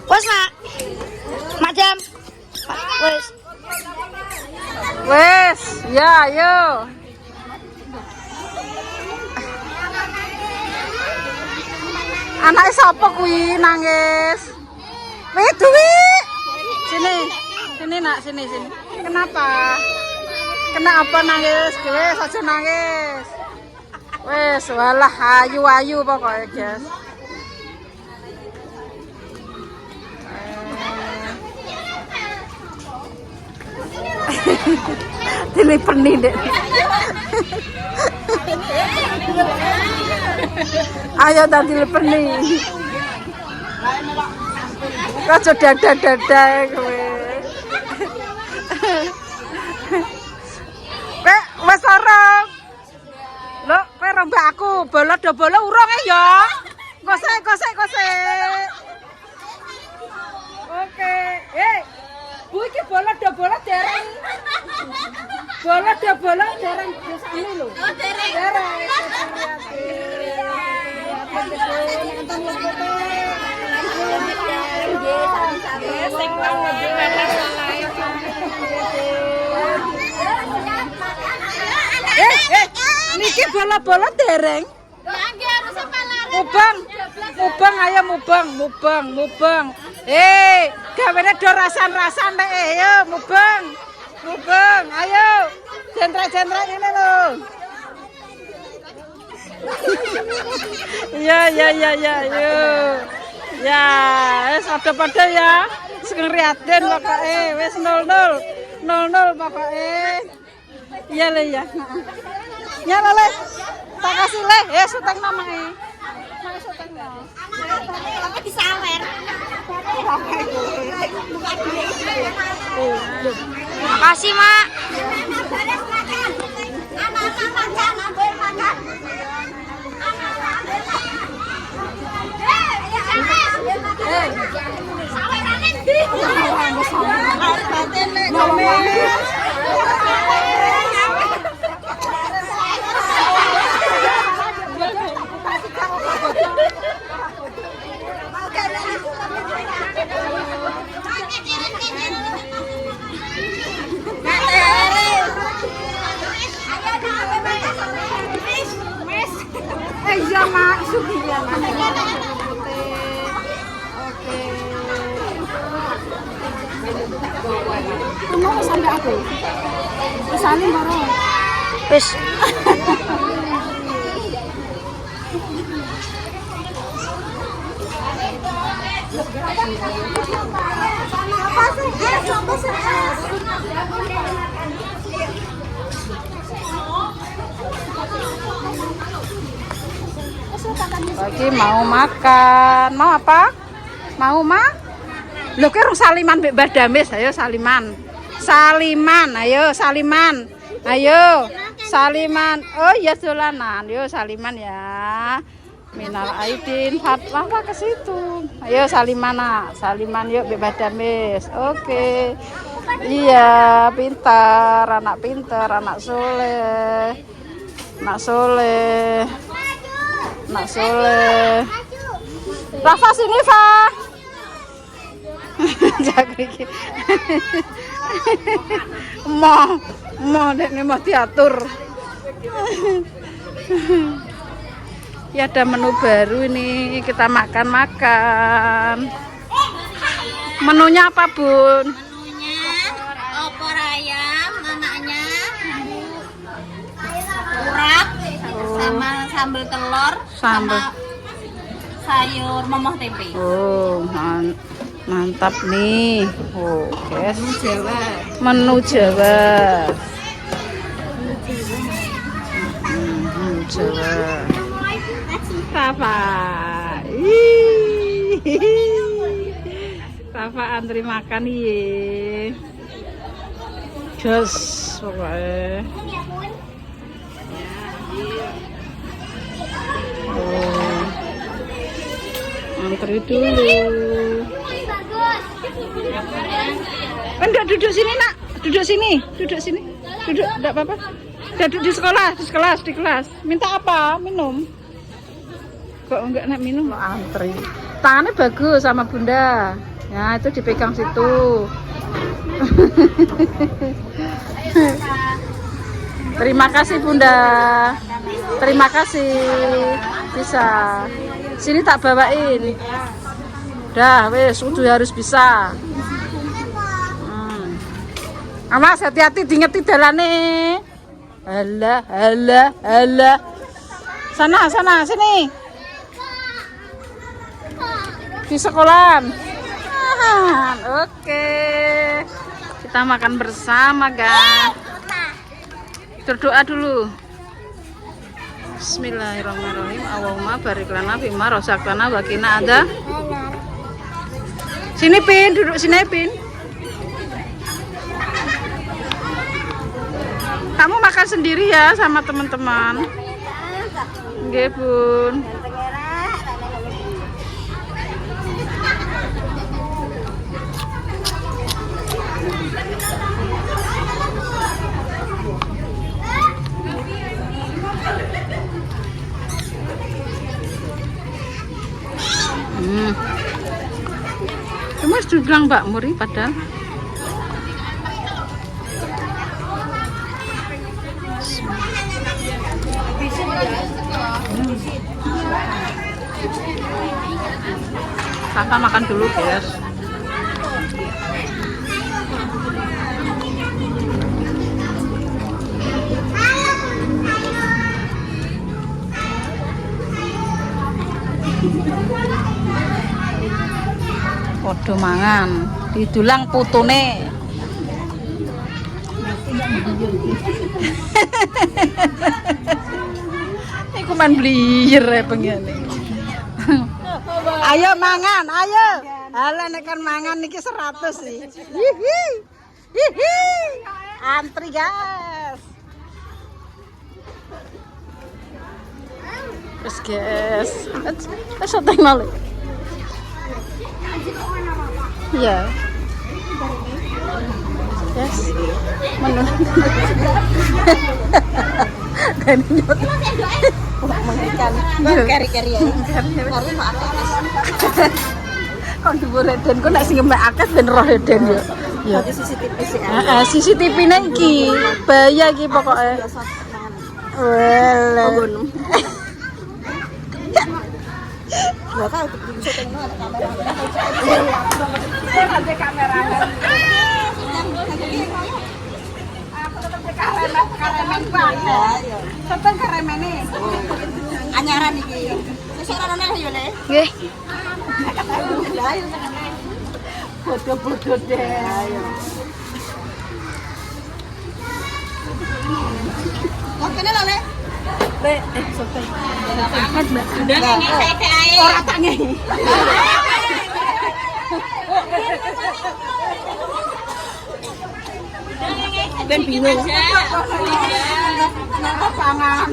Wes nak, macam, wes. Wes, ya ayo. Anak sapa kuwi nangis? Wih, Dwi. Sini. Sini nak, sini. Kenapa? Kenapa nangis? Wes aja nangis. Wes, walah ayu-ayu pokoknya, guys. Dilipeni dek. Ayo tadi dilipeni. Kok sudah dada kowe. Kek wis orang. Lho, kowe rombak aku, bola urung ya. Gosek. Oke. Bu iki bola dereng. Bola dereng desane lho. Oh, dereng. Niki bola dereng. Mubang ayo mubang. Gawene do rasan-rasan nek ayo mubang. Ayo. Jentra-jentra ini lho. Ya, ayo. Ya, wis pada ya. Sing riaden pokoke wis 0-0 pokoke. Iya le ya. Ya le. Tak kasih le, syuting namae. Syuting no. Apa disawer? Makasih, Mak. Iya mak, sugiya mak. Oke. Kamu sampai aku. Kesalin baru. Wis. Lagi mau makan. Mau apa? Mau mak? Lho ki rung saliman mbek Mbah Damis. Ayo saliman. Ayo saliman. Oh iya dolanan. Yo saliman ya. Minal aidin fatwa ke situ. Ayo saliman nak. Saliman yuk mbek Mbah Damis. Oke. Iya, pintar, anak soleh. Nak soleh. Rafa sini, Fa. Jagri. Mau nek mau diatur. Ya ada menu baru ini, kita makan. Menunya apa, Bun? Menunya opor ayam, anaknya urat sama sambal telur sama sayur momoh tempe. Oh, mantap nih. Oh, guys. Menu Jawa. Rafa. Rafa antri makan ye. Jos pokoknya. Oh. Antri dulu. Enggak duduk sini, Nak. Duduk sini. Duduk, enggak apa-apa. Duduk di kelas. Minta apa? Minum. Kok enggak nak minum? Antri. Tangannya bagus sama Bunda. Ya, itu dipegang situ. Terima kasih Bunda. Terima kasih. Bisa. Sini tak bawain. Dah, wes, udah harus bisa. Awas hati-hati diingeti dalane. Alah, alah, alah. Sana, sana, sini. Di sekolahan. Oke. Kita makan bersama, guys. Berdoa dulu. Bismillahirrahmanirrahim. Allahumma barik lana bima razaqtana wa qina ada. Sini Pin, duduk sini Pin. Kamu makan sendiri ya sama teman-teman. Nggih, Bun. Cuma sudah bilang Mbak Muri padahal. Kakak makan dulu, guys. Podo mangan, didulang putune. Iku man bliyer ya pengen. Ayo mangan, ayo. Halah nek kan mangan niki 100 sih. Hihi. Hihi. Antri, guys. Terus, guys. Seteng nol. Iya. Yes. Mana? Dan nyot. Mengikan. Kari-kari ya. Kari mak akeh. Kon dhuwur Eden kok nek sing mbak akeh ben roh Eden ya. Ya CCTV sih. Heeh, CCTV-ne iki. Bahaya iki pokoke. Well. Gak tahu syuting ada kamera. Ada kamera. Aku tetep karemen banget. Tetep karemene. Anyaran iki. Wis ora ana yo Le. Nggih. Bodoh-bodoh deh. Ayo. Oke lho Le. Sote. Amat, Mbak. Udah ngekek ora tak ngeki. Ben bingung. Kenapa pangan?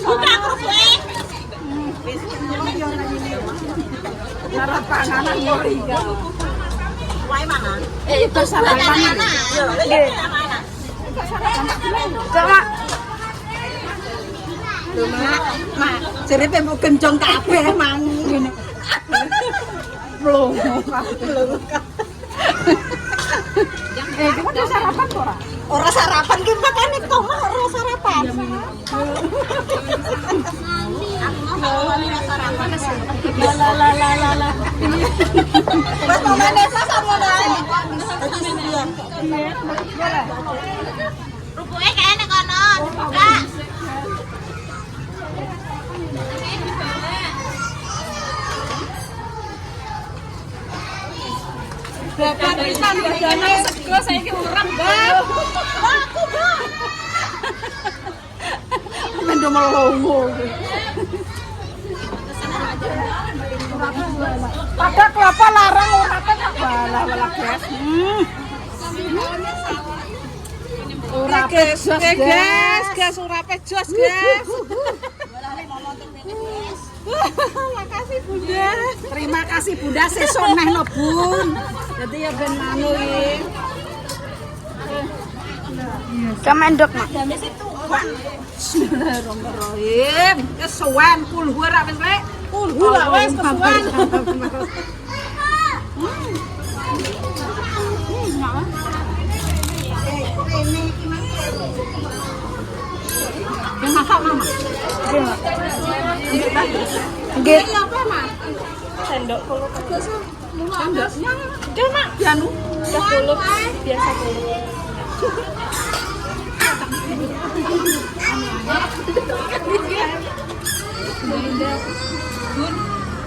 Buka kerupuk. Wis cara panganan yo iki. Wae mangan. Itu sarapan. Nggih. Coba Mak, jere mau gencong kabeh mang ngene. Belum. Kamu sarapan ora? Ora sarapan ki makane kok ora sarapan. Aku mau sarapan. La. Wes pamane sama nae. Rupuke kene kono, dibuka. Bapak pisan dadane sego saiki urep, Mbak. Aku, Mbak. Mendo melongo. Pada kelapa larang urape tak bala-bala, guys. Urape jos, guys, urape jos, guys. Makasih Bunda. Terima kasih Bunda sesuk neh lho, Bun. Dadi ya ben anu iki. Kamendok, Mak. Bismillahirrahmanirrahim. Kesuwen kulhu ora wis, Lek. Kulhu lah wis kesuwen. Yang masak mama. Nggih. Sendok kulo. Sendoknya. Udah mak. Pianu. Udah kulo. Biasa kulo.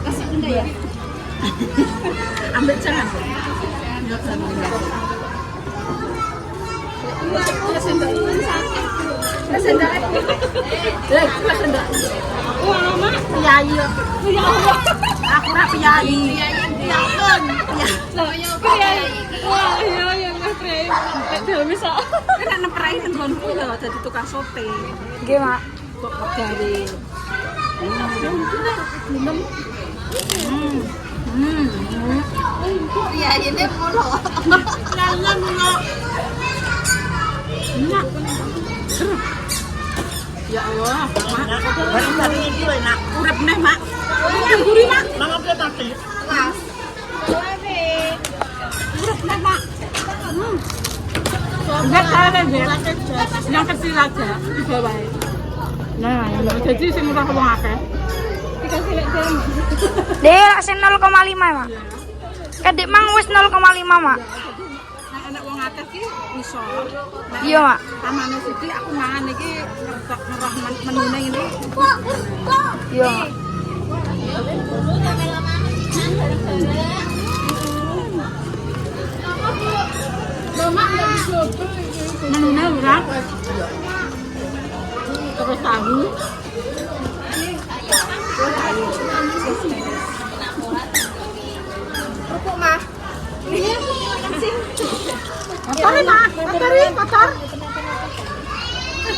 Kasih bunda ya. Ambil jangan. Wah, mak. Piyayi. Ya Allah. Aku ora piyayi. Ya ampun. Piyayi. Wah, iya ya Mas Rey. Nek bisa. Nek neprai nggonku ya dadi tukang sote. Nggih, Mak. Kok gawe. Piyayine mulo. Lalan mulo. Enak. Ya Allah, mak. Bari iki lho enak. Urip neh, mak. Gurih, mak. Mangapnya mati. Mas. Urip neh, mak. Enggak salah deh. Yang kecil aja di bawah. Nah, jadi sing ora wong akeh. Dikasih lek jam. Dek, sing 0,5, Mak. Kadek mang wis 0,5, Mak. Nek enek wong akeh ki iso. Iya, Mak. Tamane sithik aku mangan iki ngerah menune ngene. Iya, Mak. Menune ora. Terus tahu. Kerupuk, Mak. Kotor, Mak. Kotor.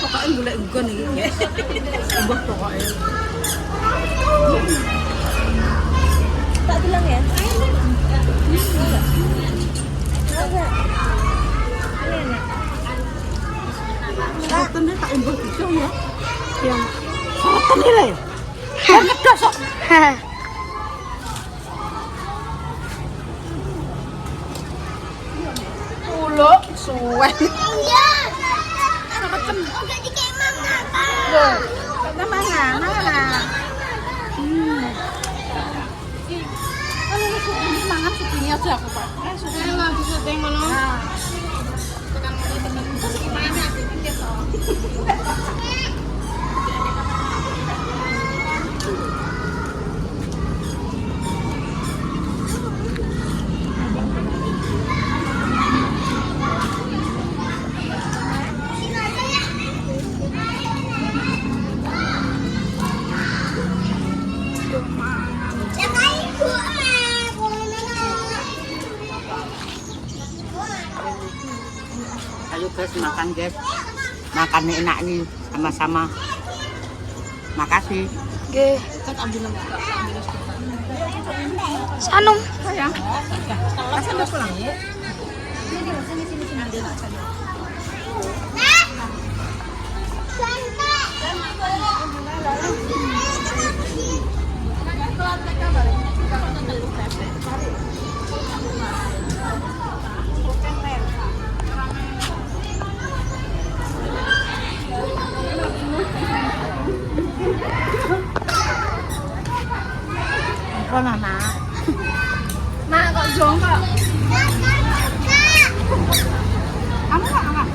Pokoknya golek nggon iki. Mbah pokoke. Tak bilang ya. Sorotan tak embah gitu ya. Yang sorotan iki lho. Ngedos kok. Ulo suwe. Iya. Udah dikemang apa? Loh, kok mangan. Ini mangan segini aja aku, Pak. Sudah lagi syuting ngono. Ayo guys, makan guys. Makan enak nih sama-sama. Makasih. Nggih. Sanung. Sayang. Masa udah pulang? Apa mama? Mak kok jongkok? Kamu nggak angkat?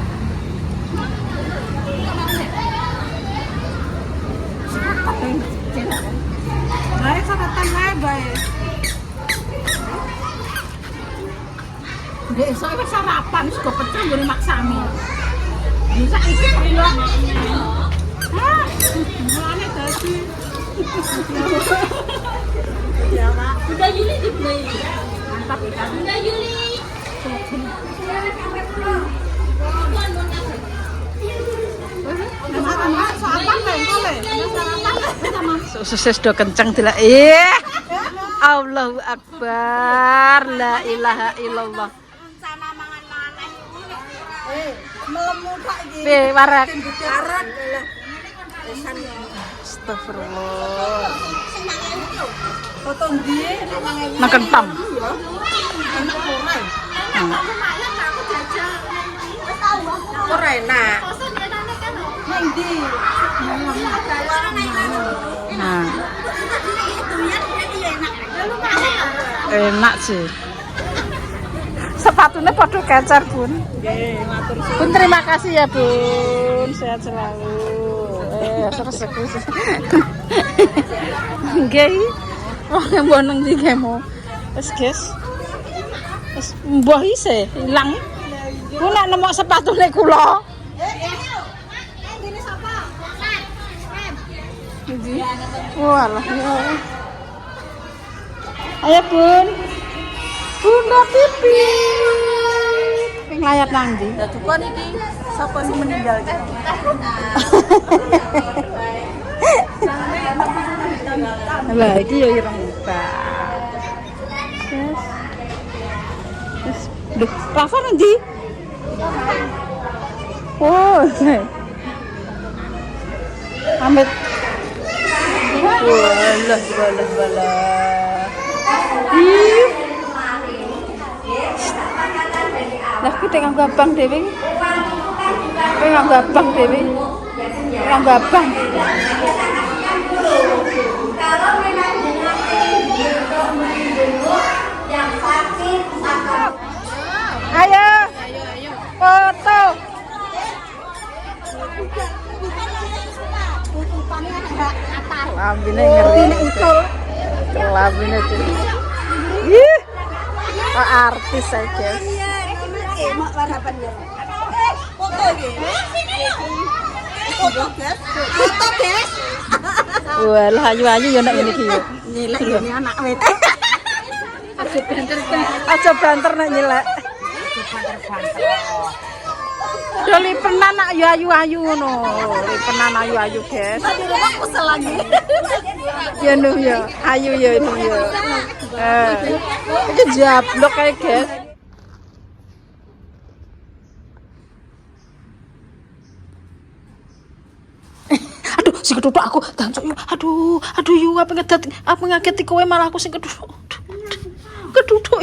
Baik, sarapan baik. Besok itu sarapan, suka pecah gue maksami. Bisa itu kilo. Hah? Mulanya tadi. Ya, Mak. Bunda Yuli di Bunda Yuli. Mantap ikan. Bunda Yuli. Sukses do kenceng dilak. Iya. Allahu Akbar. La ilaha illallah. Warak. Astagfirullah. Makan tam. Enak. Nah. Enak sih. Sepatunya padha kecer, Bun. Nggih, matur suwun. Bun, terima kasih ya, Bun. Sehat selalu. Seru-seru. Nggih. Wong mbok nang ndi kemo. Wis, guys. Wis mbah isih ilang. Ku nek nemu sepatune kula. Jadi, walah ya. Ayo Bun, Bunda Pipi. Ping layar nang ndi? Dukun iki sapa sing meninggal iki? Lah iki ya ireng mbak. Yes. Yes. Duh, Rafa nang ndi? Oh, Amit. Walah. Ih. Lah ku tengah gabang dhewe. Tengah gabang dhewe. Tengah gabang. Ayo. Foto. Lambine ngeri. Lambine tuh. Ih. Artis saya, guys. Mak harapan ya. Foto iki. Foto, guys. Foto, guys. Wah, ayu-ayu ya nek ngene iki yo. Nyilek ini anak wedok. Aja banter nek nyilek. Yo lipenan nak yo ayu-ayu ngono. Lipenan ayu-ayu, guys. Di rumah kusel lagi. Ya nu ya, ayu ya itu ya. Iki jablok kae, guys. Aduh, sing ketutuk aku, dancuk yo. Aduh yo apa ngageti kowe malah aku sing ketutuk. Ketutuk.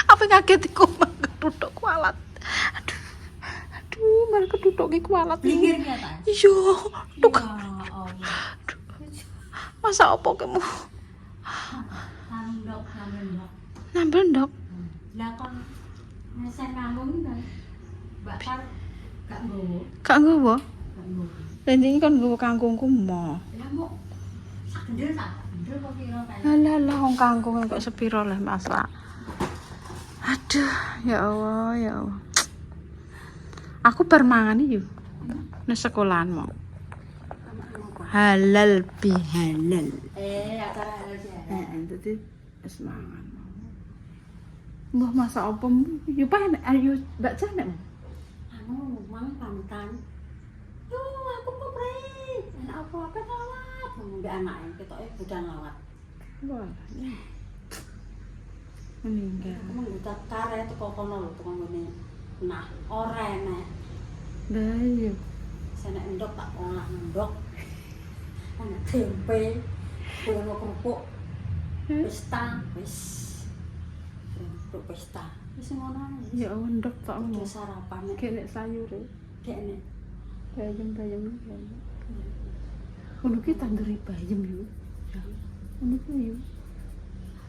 Apa ngageti kowe malah ketutuk kualat. Aduh, malah ketutuk iki kualat. Pinggirnya ta? Iya, tuk. Masa apa kamu? Nambel ndok. Lah kon nesen kamu kan bakar gak nggowo. Gak nggowo. Gak nggowo. Lah iki kan nggowo kangkungku mo. Lah mau sak gendel ta? Gendel kok kira kan. Lah wong kangkung kok sepiro lah masak. Aduh, ya Allah. Aku permangan iki yo. Nang sekolahan mau. Halal bihalal. Acara halal sih. Dadi wis mangan. Mbah masak apa? Yo panen ayo Mbak Janet. Anu, mang panutan. Yo, aku kok pre. Enak apa lawat. Mbak anake ketoke budang lawat. Wah. Meninggal. Aku mengguta kare teko kono lho, teko ngene. Nah, ora enek. Lah iya. Senek endok tak olah endok. Ana tempe, kulo kerupuk. Pesta, wis. Kerupuk pesta. Wis ngono ae. Ya ndok tok Udah ngono. sarapan nek Kene sayure. kene. Bayam. Ngono ki tanduri bayam yo. Ngono ku yo.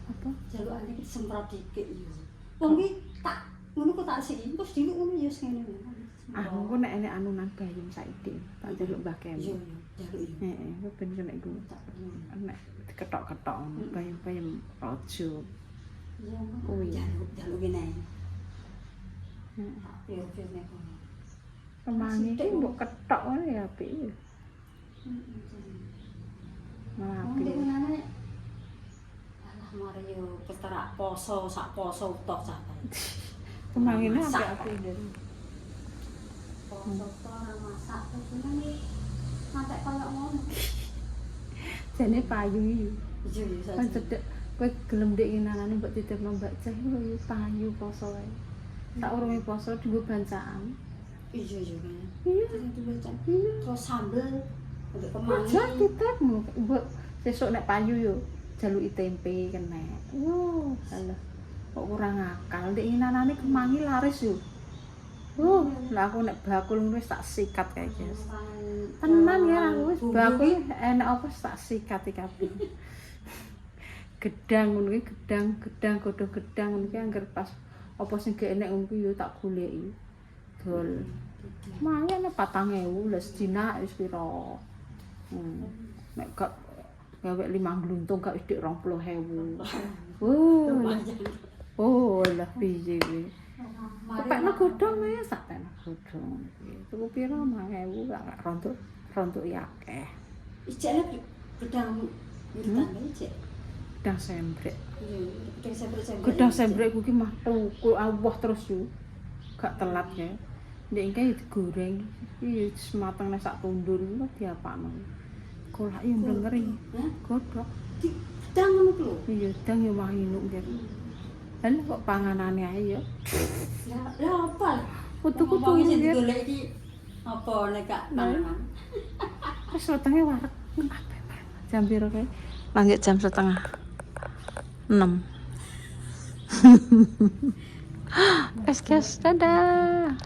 Apa? Jalukane iki semprot dikit yo. Wong iki tak ngono kok tak siki, terus dhewe ngono ya ngene. Aku ku nek enek anunan bayam saiki, tak njaluk Mbah Kem. Iya, jaluk yo. Heeh, ku ben kena iku. Tak perlu. Nek ketok-ketok bayam-bayam rojo. Iya, Kuwi. jaluk kene. Heeh. Yo kene kono. Kemangi ki mbok ketok ngono ya apik ya. Malah Wong apik. ngene. Alah mari yo keterak poso, sak poso tok sak. Kemangine apik-apik jadi. Poso tok ora masak terus ngene. Sampai koyo ngono. Jane payu iki. Iya, iya. Kan cedek kowe gelem ndek nginanane mbok titipno Mbak Cah lho yo payu poso wae. Sak urunge poso dienggo bancaan. Iya, iya. Iya. Itu baca. Iya. Terus sambel untuk Aja kemangi. titipmu mbok sesuk nek payu yo jaluki tempe kena. Wo, alah. Kok kurang akal ndek nginanane kemangi laris yo. Lah aku nek bakul wis tak sikat kae, guys. Tenan ya aku wis bakul enak apa tak sikat iki kabeh. Gedang ngono iki, gedang godho gedang ngono iki angger pas apa sing gak enek ngono yo tak goleki. Dol. Lumayan 4.000 lah sedina wis pira. Nek gak gawe 5 gluntung gak wis dik 20.000. Oh, lah piye kuwi. Kepekno godhong wis tak tekno godhong. Tuku pira 5.000 gak rontok ya akeh. Ijekne gedang wiritan ijek. Gedang sembrek. Iya, Gedang sembrek kuwi mah tuku awah terus yo. Gak telat ya. Nek iki digoreng, iki semateng nek sak tundur iki diapakno. Kolak yo mlengeri. Godhog. Gedang ngono ku lho. Iya, gedang yo mah inuk jar. Lah kok panganane ae ya. Lah apa? Kutu-kutu sing ya. digolek iki apa nek gak panganan. Wis wetenge wareg kabeh. Jam piro kae? Lanjut jam 5:30. 6. Guys, dadah.